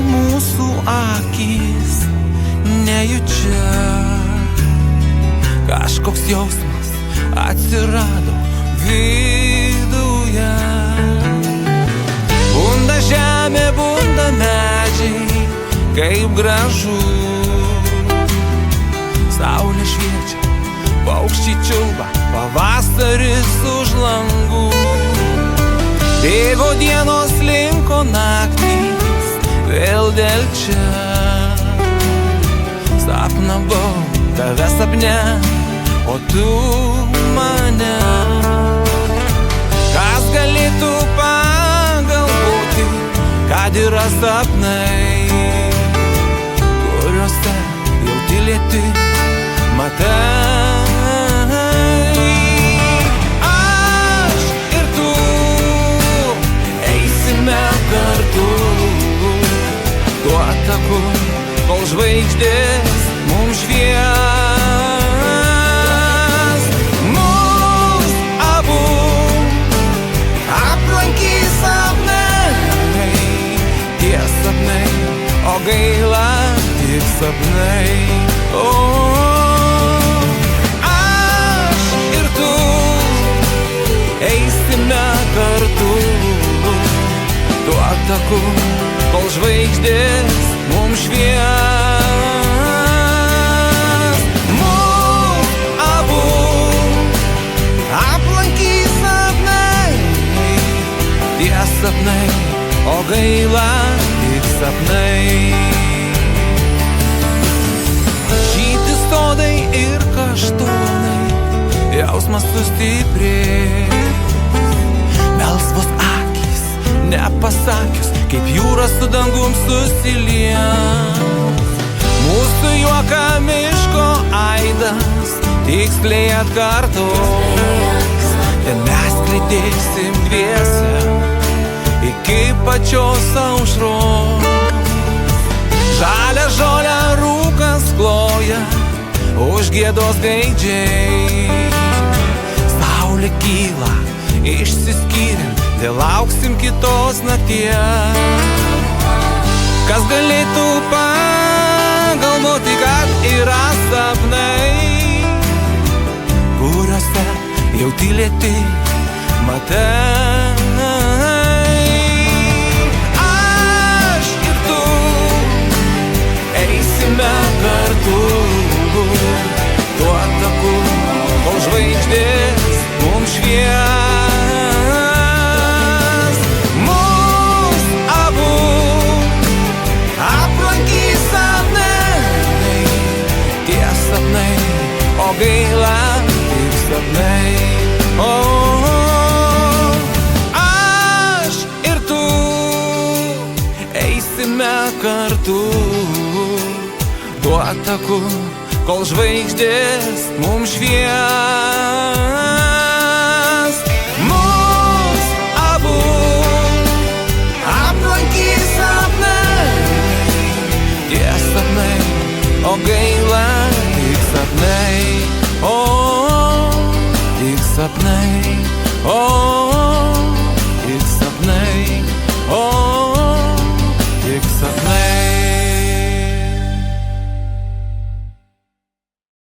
mūsų akys nejučia. Kažkoks jausmas atsirado viduje. Bunda žemė, bunda medžiai, kaip gražu. Saulė šviečia, paukščiai čiulba, pavasaris už langų. Bėgo dienos, linko naktys, vėl dėl čia. Sapnavau tave sapne, o tu mane. Kas galėtų pagalvoti, kad yra sapnai, kuriuose jau tylėti matai. Aš ir tu eisime kartu tuo taku, kol žvaigždės mums švies. Mus abu aplankys sapnai, tie sapnai, o gaila tik sapnai. Aš ir tu eisime kartu tuo taku, kol žvaigždės mums švies. Mus abu aplankys sapnai, tie sapnai, o gaila tik sapnai. Žydi sodai ir kaštonai, jausmas sustiprės. Melsvos akys, nepasakius, kaip jūra su dangum susilies. Mūsų juoką miško aidas tiksliai atkartos, ir mes lydėsim dviese iki pačios aušros. Žalią žolę rūkas kloja, užgiedos gaidžiai. Saulė kyla, išsiskyrėm, dėl lauksim kitos nakties. Kas galėtų pagalvoti, kad yra sapnai, kuriuose jau tylėti matai. Aš ir tu eisime kartu tuo taku, kol žvaigždės mums švies. Mus abu aplankys sapnai, tie sapnai, o gaila tik sapnai. Aš ir tu eisime kartu tuo taku, kol žvaigždės mums švies.